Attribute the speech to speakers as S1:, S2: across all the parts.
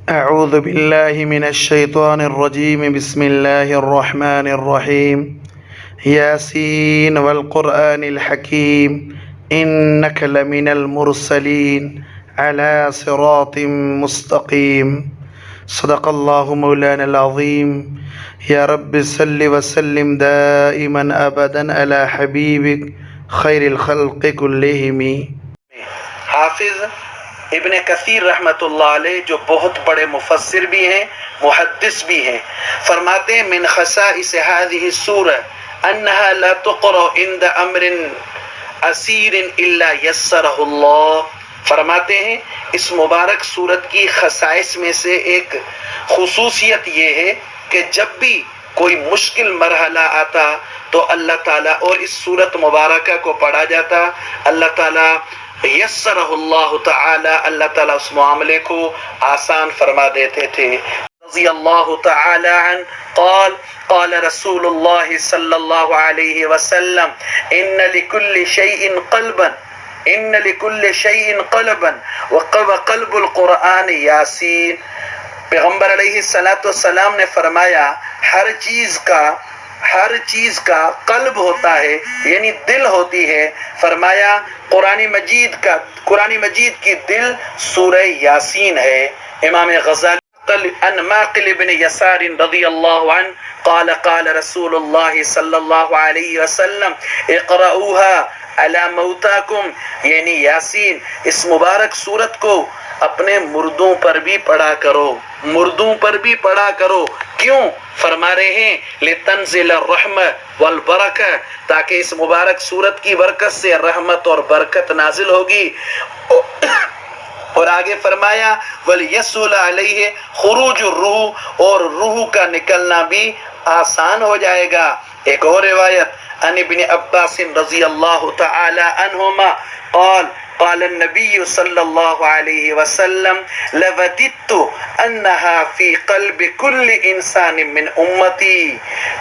S1: أعوذ بالله من الشيطان الرجيم بسم الله الرحمن الرحيم ياسين والقرآن الحكيم إنك لمن المرسلين على صراط مستقيم صدق الله مولانا العظيم يا رب صل وسلم دائما أبدا على حبيبك خير الخلق كلهم. حافظ ابن کثیر رحمۃ اللہ علیہ جو بہت بڑے مفسر بھی ہیں محدث بھی ہیں، فرماتے ہیں من خصائص هذه السورة انها لا تقرأ عند امر عسیر الا یسرہ اللہ. فرماتے ہیں اس مبارک سورت کی خصائص میں سے ایک خصوصیت یہ ہے کہ جب بھی کوئی مشکل مرحلہ آتا تو اللہ تعالیٰ اور اس سورت مبارکہ کو پڑھا جاتا، اللہ تعالیٰ یسرہ اللہ تعالی، اللہ تعالیٰ اس معاملے کو آسان فرما دیتے تھے. رضی اللہ تعالی عنہ قال قال رسول اللہ صلی اللہ علیہ وسلم ان لکل شیء قلبا ان لکل شیء قلبا وقلب القرآن یاسین. پیغمبر علیہ السلام نے فرمایا ہر چیز کا قلب ہوتا ہے، یعنی دل ہوتی ہے. فرمایا قرآن مجید کی دل سورہ یاسین ہے. امام غزالی ان معقل بن یسار رضی اللہ عنہ قال قال رسول اللہ صلی اللہ علیہ وسلم اقرؤوها علی موتاکم، یعنی یاسین اس مبارک سورت کو اپنے مردوں پر بھی پڑھا کرو. کیوں؟ فرما رہے ہیں لتنزل الرحمہ والبرکہ، تاکہ اس مبارک سورت کی برکت سے رحمت اور برکت نازل ہوگی. اور آگے فرمایا وَلْيَسْهُلَ عَلَيْهِ خُرُوجُ الرُّوحِ، اور روح کا نکلنا بھی آسان ہو جائے گا. ایک اور روایت عن ابن عباس رضی اللہ تعالی عنہما قال قال النبی صلی اللہ علیہ وسلم لَوَدِدْتُ أَنَّهَا فِي قَلْبِ كُلِّ إِنسَانٍ مِّنْ أُمَّتِي.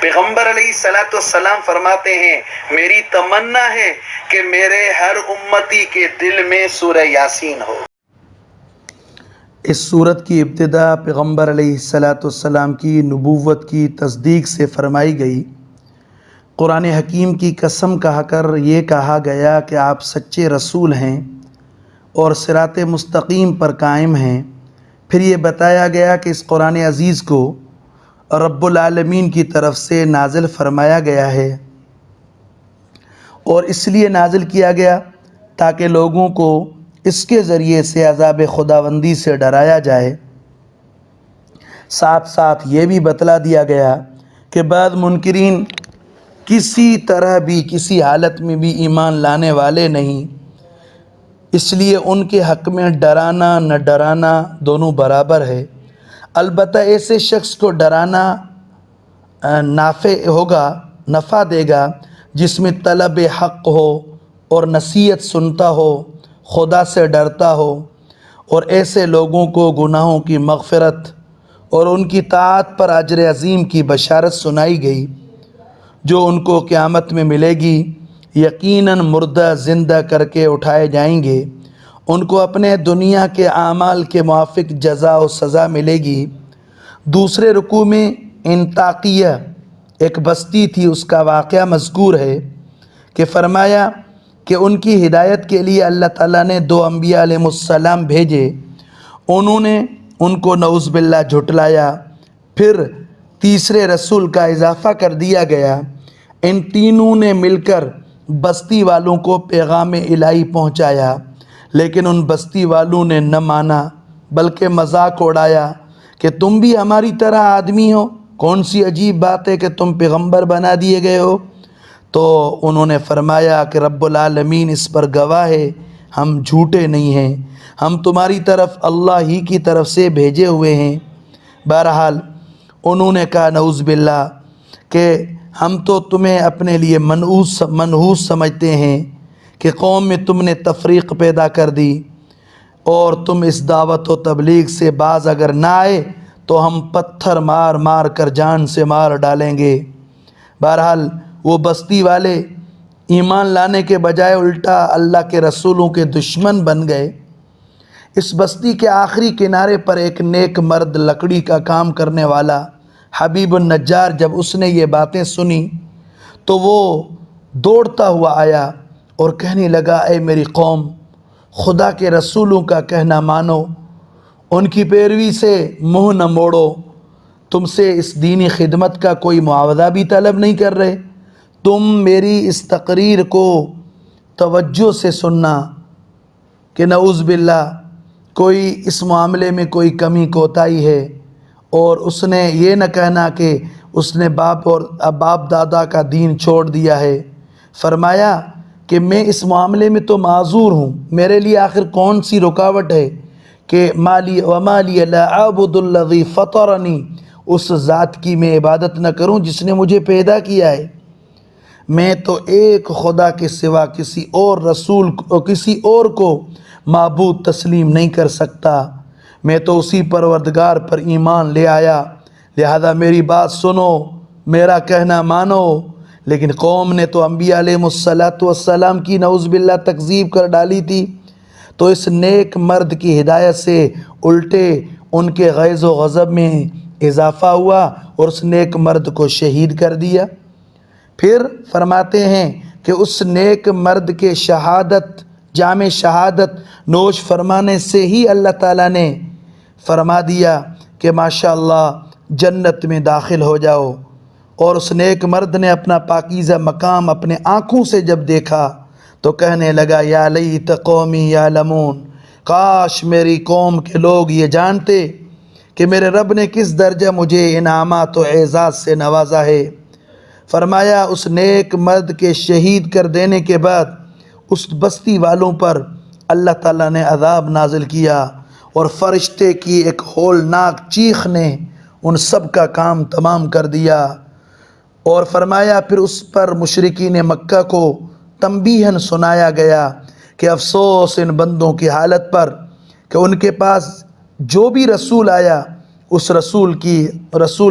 S1: پیغمبر علیہ السلام فرماتے ہیں میری تمنا ہے کہ میرے ہر امتی کے دل میں سورہ یاسین ہو. اس سورت کی ابتدا پیغمبر علیہ السلام کی نبوت کی تصدیق سے فرمائی گئی. قرآن حکیم کی قسم کہا کر یہ کہا گیا کہ آپ سچے رسول ہیں اور صراط مستقیم پر قائم ہیں. پھر یہ بتایا گیا کہ اس قرآن عزیز کو رب العالمین کی طرف سے نازل فرمایا گیا ہے، اور اس لیے نازل کیا گیا تاکہ لوگوں کو اس کے ذریعے سے عذاب خداوندی سے ڈرایا جائے. ساتھ ساتھ یہ بھی بتلا دیا گیا کہ بعض منکرین کسی طرح بھی کسی حالت میں بھی ایمان لانے والے نہیں، اس لیے ان کے حق میں ڈرانا نہ ڈرانا دونوں برابر ہے. البتہ ایسے شخص کو ڈرانا نفع دے گا جس میں طلب حق ہو اور نصیحت سنتا ہو، خدا سے ڈرتا ہو. اور ایسے لوگوں کو گناہوں کی مغفرت اور ان کی طاعت پر اجر عظیم کی بشارت سنائی گئی جو ان کو قیامت میں ملے گی. یقیناً مردہ زندہ کر کے اٹھائے جائیں گے، ان کو اپنے دنیا کے اعمال کے موافق جزا و سزا ملے گی. دوسرے رکوع میں انطاکیہ ایک بستی تھی، اس کا واقعہ مذکور ہے کہ فرمایا کہ ان کی ہدایت کے لیے اللہ تعالیٰ نے 2 انبیاء علیہ السلام بھیجے. انہوں نے ان کو نعوذ باللہ جھٹلایا، پھر تیسرے رسول کا اضافہ کر دیا گیا. ان تینوں نے مل کر بستی والوں کو پیغام الہی پہنچایا، لیکن ان بستی والوں نے نہ مانا بلکہ مذاق اڑایا کہ تم بھی ہماری طرح آدمی ہو، کون سی عجیب بات ہے کہ تم پیغمبر بنا دیے گئے ہو. تو انہوں نے فرمایا کہ رب العالمین اس پر گواہ ہے، ہم جھوٹے نہیں ہیں، ہم تمہاری طرف اللہ ہی کی طرف سے بھیجے ہوئے ہیں. بہرحال انہوں نے کہا نعوذ باللہ کہ ہم تو تمہیں اپنے لیے منحوس سمجھتے ہیں کہ قوم میں تم نے تفریق پیدا کر دی، اور تم اس دعوت و تبلیغ سے باز اگر نہ آئے تو ہم پتھر مار مار کر جان سے مار ڈالیں گے. بہرحال وہ بستی والے ایمان لانے کے بجائے الٹا اللہ کے رسولوں کے دشمن بن گئے. اس بستی کے آخری کنارے پر ایک نیک مرد لکڑی کا کام کرنے والا حبیب النجار جب اس نے یہ باتیں سنی تو وہ دوڑتا ہوا آیا اور کہنے لگا، اے میری قوم، خدا کے رسولوں کا کہنا مانو، ان کی پیروی سے منہ نہ موڑو، تم سے اس دینی خدمت کا کوئی معاوضہ بھی طلب نہیں کر رہے، تم میری اس تقریر کو توجہ سے سننا کہ نعوذ باللہ کوئی اس معاملے میں کوئی کمی کوتاہی ہے، اور اس نے یہ نہ کہنا کہ اس نے باپ دادا کا دین چھوڑ دیا ہے۔ فرمایا کہ میں اس معاملے میں تو معذور ہوں، میرے لیے آخر کون سی رکاوٹ ہے کہ مالی ومالی لا اعبد الذی فطرنی، اس ذات کی میں عبادت نہ کروں جس نے مجھے پیدا کیا ہے۔ میں تو ایک خدا کے سوا کسی اور کو معبود تسلیم نہیں کر سکتا، میں تو اسی پروردگار پر ایمان لے آیا، لہذا میری بات سنو، میرا کہنا مانو۔ لیکن قوم نے تو انبیاء علیہ السلام کی نعوذ باللہ تکذیب کر ڈالی تھی، تو اس نیک مرد کی ہدایت سے الٹے ان کے غیظ و غضب میں اضافہ ہوا اور اس نیک مرد کو شہید کر دیا۔ پھر فرماتے ہیں کہ اس نیک مرد کے جام شہادت نوش فرمانے سے ہی اللہ تعالیٰ نے فرما دیا کہ ماشاءاللہ جنت میں داخل ہو جاؤ، اور اس نیک مرد نے اپنا پاکیزہ مقام اپنے آنکھوں سے جب دیکھا تو کہنے لگا، یا لیت قومی یعلمون، کاش میری قوم کے لوگ یہ جانتے کہ میرے رب نے کس درجہ مجھے انعامات و اعزاز سے نوازا ہے۔ فرمایا اس نیک مرد کے شہید کر دینے کے بعد اس بستی والوں پر اللہ تعالیٰ نے عذاب نازل کیا، اور فرشتے کی ایک ہولناک چیخ نے ان سب کا کام تمام کر دیا، اور فرمایا پھر اس پر مشرکین مکہ کو تنبیہاً سنایا گیا کہ افسوس ان بندوں کی حالت پر کہ ان کے پاس جو بھی رسول آیا اس رسول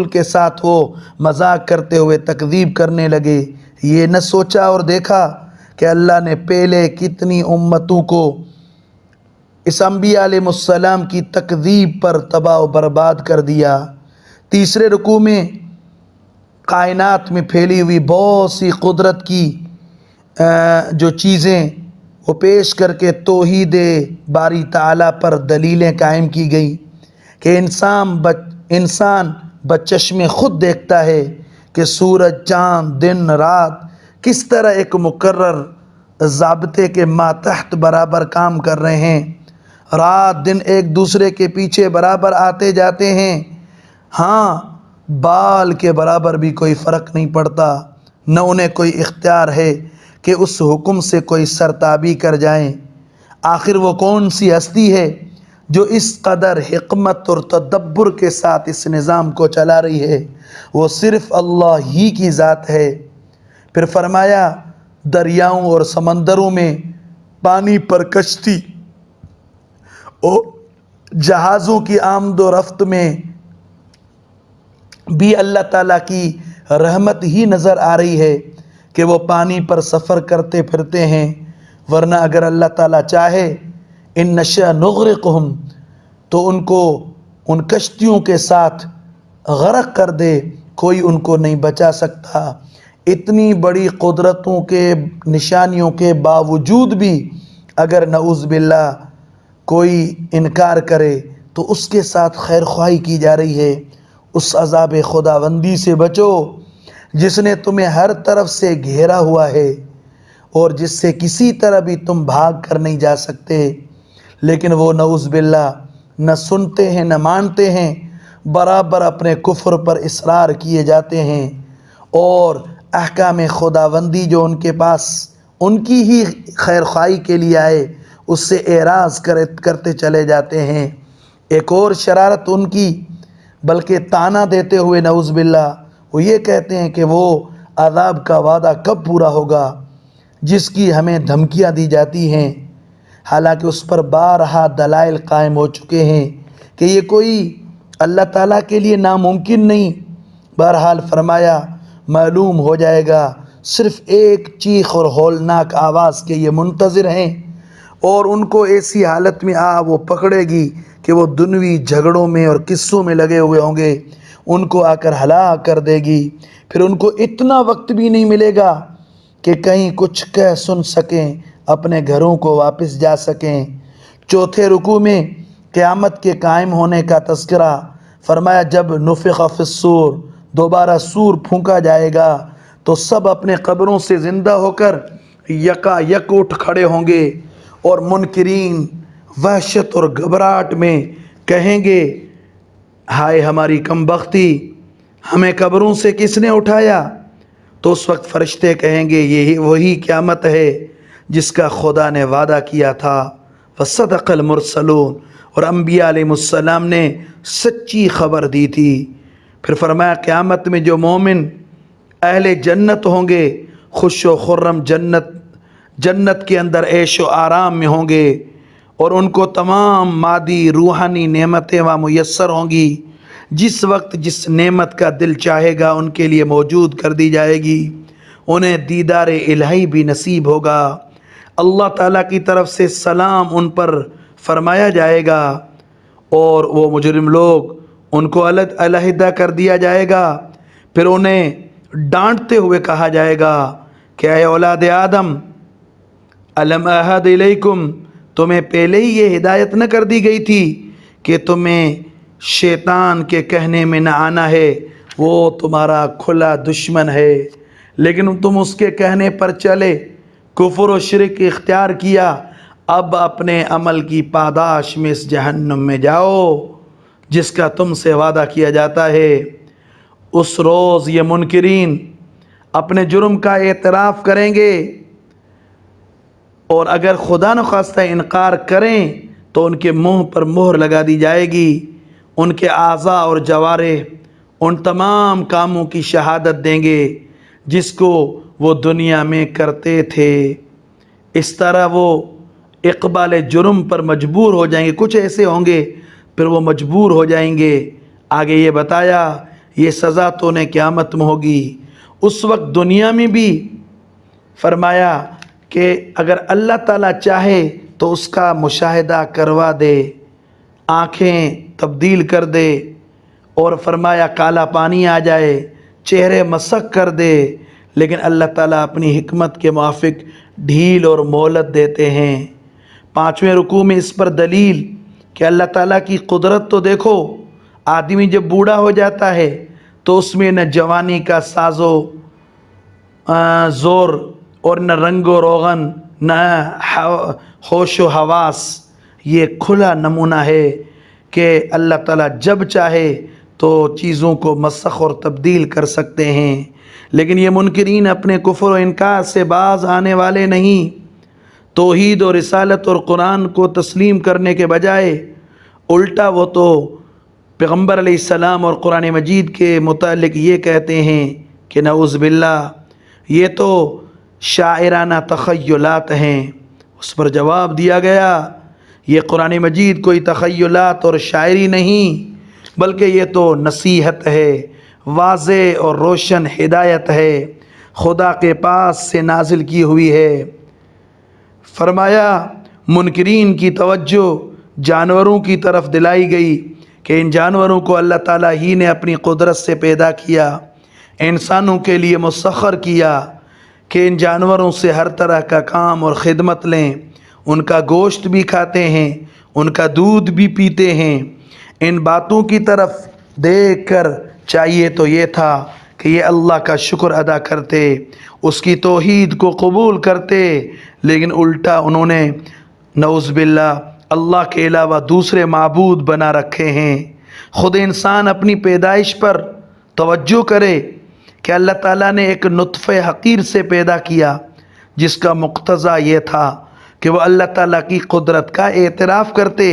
S1: کے ساتھ وہ مذاق کرتے ہوئے تکذیب کرنے لگے، یہ نہ سوچا اور دیکھا کہ اللہ نے پہلے کتنی امتوں کو اس انبیاء علیہ السلام کی تکذیب پر تباہ و برباد کر دیا۔ تیسرے رکوع میں کائنات میں پھیلی ہوئی بہت سی قدرت کی جو چیزیں وہ پیش کر کے توحید باری تعالیٰ پر دلیلیں قائم کی گئی کہ انسان بچشم خود دیکھتا ہے کہ سورج، چاند، دن، رات کس طرح ایک مقرر ضابطے کے ماتحت برابر کام کر رہے ہیں، رات دن ایک دوسرے کے پیچھے برابر آتے جاتے ہیں، ہاں بال کے برابر بھی کوئی فرق نہیں پڑتا، نہ انہیں کوئی اختیار ہے کہ اس حکم سے کوئی سرتابی کر جائیں۔ آخر وہ کون سی ہستی ہے جو اس قدر حکمت اور تدبر کے ساتھ اس نظام کو چلا رہی ہے؟ وہ صرف اللہ ہی کی ذات ہے۔ پھر فرمایا دریاؤں اور سمندروں میں پانی پر کشتی اور جہازوں کی آمد و رفت میں بھی اللہ تعالیٰ کی رحمت ہی نظر آ رہی ہے کہ وہ پانی پر سفر کرتے پھرتے ہیں، ورنہ اگر اللہ تعالیٰ چاہے ان نشأ نغرقہم تو ان کو ان کشتیوں کے ساتھ غرق کر دے، کوئی ان کو نہیں بچا سکتا۔ اتنی بڑی قدرتوں کے نشانیوں کے باوجود بھی اگر نعوذ باللہ کوئی انکار کرے تو اس کے ساتھ خیر خواہی کی جا رہی ہے۔ اس عذاب خداوندی سے بچو جس نے تمہیں ہر طرف سے گھیرا ہوا ہے اور جس سے کسی طرح بھی تم بھاگ کر نہیں جا سکتے، لیکن وہ نعوذ باللہ نہ سنتے ہیں نہ مانتے ہیں، برابر اپنے کفر پر اصرار کیے جاتے ہیں، اور احکام خداوندی جو ان کے پاس ان کی ہی خیر خواہی کے لیے آئے اس سے اعراض کرتے چلے جاتے ہیں۔ ایک اور شرارت ان کی، بلکہ طعنہ دیتے ہوئے نعوذ باللہ وہ یہ کہتے ہیں کہ وہ عذاب کا وعدہ کب پورا ہوگا جس کی ہمیں دھمکیاں دی جاتی ہیں، حالانکہ اس پر بارہا دلائل قائم ہو چکے ہیں کہ یہ کوئی اللہ تعالیٰ کے لیے ناممکن نہیں۔ بہرحال فرمایا معلوم ہو جائے گا، صرف ایک چیخ اور ہولناک آواز کے یہ منتظر ہیں، اور ان کو ایسی حالت میں وہ پکڑے گی کہ وہ دنوی جھگڑوں میں اور قصوں میں لگے ہوئے ہوں گے، ان کو آ کر ہلاک کر دے گی۔ پھر ان کو اتنا وقت بھی نہیں ملے گا کہ کہیں کچھ کہہ سن سکیں، اپنے گھروں کو واپس جا سکیں۔ چوتھے رکوع میں قیامت کے قائم ہونے کا تذکرہ فرمایا، جب نفخ فی الصور، دوبارہ سور پھونکا جائے گا تو سب اپنے قبروں سے زندہ ہو کر یکا یک اٹھ کھڑے ہوں گے، اور منکرین وحشت اور گھبراہٹ میں کہیں گے، ہائے ہماری کم بختی، ہمیں قبروں سے کس نے اٹھایا؟ تو اس وقت فرشتے کہیں گے، یہی وہی قیامت ہے جس کا خدا نے وعدہ کیا تھا۔ وصدق المرسلون، اور انبیاء علیہ السلام نے سچی خبر دی تھی۔ پھر فرمایا قیامت میں جو مومن اہل جنت ہوں گے، خوش و خرم جنت کے اندر عیش و آرام میں ہوں گے، اور ان کو تمام مادی روحانی نعمتیں وہاں میسر ہوں گی۔ جس وقت جس نعمت کا دل چاہے گا ان کے لیے موجود کر دی جائے گی۔ انہیں دیدار الہی بھی نصیب ہوگا، اللہ تعالیٰ کی طرف سے سلام ان پر فرمایا جائے گا، اور وہ مجرم لوگ ان کو علیحدہ کر دیا جائے گا۔ پھر انہیں ڈانٹتے ہوئے کہا جائے گا کہ اے اولاد آدم، الم اعہد الیکم، تمہیں پہلے ہی یہ ہدایت نہ کر دی گئی تھی کہ تمہیں شیطان کے کہنے میں نہ آنا ہے، وہ تمہارا کھلا دشمن ہے، لیکن تم اس کے کہنے پر چلے، کفر و شرک اختیار کیا۔ اب اپنے عمل کی پاداش میں اس جہنم میں جاؤ جس کا تم سے وعدہ کیا جاتا ہے۔ اس روز یہ منکرین اپنے جرم کا اعتراف کریں گے، اور اگر خدا نخواستہ انکار کریں تو ان کے منہ پر مہر لگا دی جائے گی، ان کے اعضاء اور جوارح ان تمام کاموں کی شہادت دیں گے جس کو وہ دنیا میں کرتے تھے۔ اس طرح وہ اقبال جرم پر مجبور ہو جائیں گے، کچھ ایسے ہوں گے پھر وہ مجبور ہو جائیں گے۔ آگے یہ بتایا یہ سزا تو انہیں قیامت میں ہوگی۔ اس وقت دنیا میں بھی فرمایا کہ اگر اللہ تعالیٰ چاہے تو اس کا مشاہدہ کروا دے، آنکھیں تبدیل کر دے، اور فرمایا کالا پانی آ جائے، چہرے مسخ کر دے، لیکن اللہ تعالیٰ اپنی حکمت کے موافق ڈھیل اور مہلت دیتے ہیں۔ پانچویں رکوع میں اس پر دلیل کہ اللہ تعالیٰ کی قدرت تو دیکھو، آدمی جب بوڑھا ہو جاتا ہے تو اس میں نہ جوانی کا ساز و زور، اور نہ رنگ و روغن، نہ ہوش و حواس۔ یہ کھلا نمونہ ہے کہ اللہ تعالیٰ جب چاہے تو چیزوں کو مسخ اور تبدیل کر سکتے ہیں، لیکن یہ منکرین اپنے کفر و انکار سے باز آنے والے نہیں۔ توحید و رسالت اور قرآن کو تسلیم کرنے کے بجائے الٹا وہ تو پیغمبر علیہ السلام اور قرآن مجید کے متعلق یہ کہتے ہیں کہ نعوذ باللہ یہ تو شاعرانہ تخیلات ہیں۔ اس پر جواب دیا گیا یہ قرآن مجید کوئی تخیلات اور شاعری نہیں، بلکہ یہ تو نصیحت ہے، واضح اور روشن ہدایت ہے، خدا کے پاس سے نازل کی ہوئی ہے۔ فرمایا منکرین کی توجہ جانوروں کی طرف دلائی گئی کہ ان جانوروں کو اللہ تعالیٰ ہی نے اپنی قدرت سے پیدا کیا، انسانوں کے لیے مسخر کیا کہ ان جانوروں سے ہر طرح کا کام اور خدمت لیں، ان کا گوشت بھی کھاتے ہیں، ان کا دودھ بھی پیتے ہیں۔ ان باتوں کی طرف دیکھ کر چاہیے تو یہ تھا کہ یہ اللہ کا شکر ادا کرتے، اس کی توحید کو قبول کرتے، لیکن الٹا انہوں نے نعوذ باللہ اللہ کے علاوہ دوسرے معبود بنا رکھے ہیں۔ خود انسان اپنی پیدائش پر توجہ کرے کہ اللہ تعالیٰ نے ایک نطفہ حقیر سے پیدا کیا، جس کا مقتضا یہ تھا کہ وہ اللہ تعالیٰ کی قدرت کا اعتراف کرتے،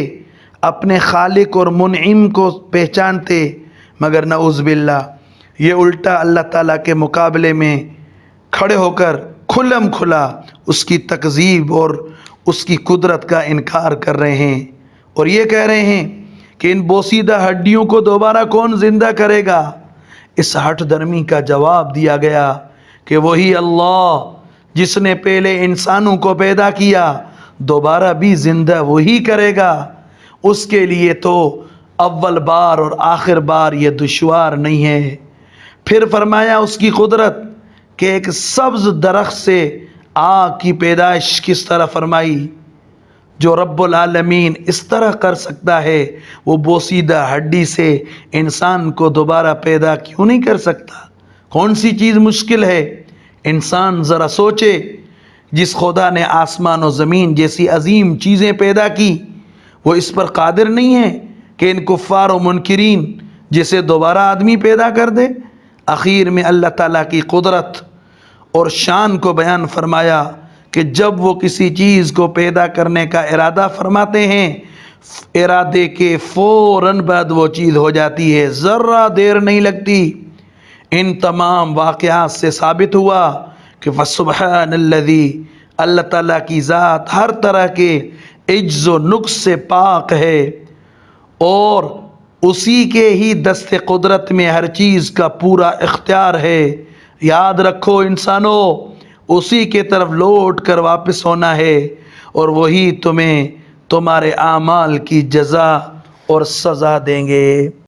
S1: اپنے خالق اور منعم کو پہچانتے، مگر نعوذ باللہ یہ الٹا اللہ تعالیٰ کے مقابلے میں کھڑے ہو کر کھلم کھلا اس کی تکذیب اور اس کی قدرت کا انکار کر رہے ہیں، اور یہ کہہ رہے ہیں کہ ان بوسیدہ ہڈیوں کو دوبارہ کون زندہ کرے گا؟ اس ہٹ درمی کا جواب دیا گیا کہ وہی اللہ جس نے پہلے انسانوں کو پیدا کیا، دوبارہ بھی زندہ وہی کرے گا. اس کے لیے تو اول بار اور آخر بار یہ دشوار نہیں ہے. پھر فرمایا اس کی قدرت کہ ایک سبز درخت سے آگ کی پیدائش کس طرح فرمائی. جو رب العالمین اس طرح کر سکتا ہے وہ بوسیدہ ہڈی سے انسان کو دوبارہ پیدا کیوں نہیں کر سکتا؟ کون سی چیز مشکل ہے؟ انسان ذرا سوچے. جس خدا نے آسمان و زمین جیسی عظیم چیزیں پیدا کی وہ اس پر قادر نہیں ہے کہ ان کفار و منکرین جسے دوبارہ آدمی پیدا کر دے؟ اخیر میں اللہ تعالیٰ کی قدرت اور شان کو بیان فرمایا کہ جب وہ کسی چیز کو پیدا کرنے کا ارادہ فرماتے ہیں ارادے کے فوراً بعد وہ چیز ہو جاتی ہے، ذرہ دیر نہیں لگتی. ان تمام واقعات سے ثابت ہوا کہ فسبحان الذی، اللہ تعالیٰ کی ذات ہر طرح کے عجز و نقص سے پاک ہے اور اسی کے ہی دست قدرت میں ہر چیز کا پورا اختیار ہے. یاد رکھو انسانوں، اسی کے طرف لوٹ کر واپس ہونا ہے اور وہی تمہیں تمہارے اعمال کی جزا اور سزا دیں گے.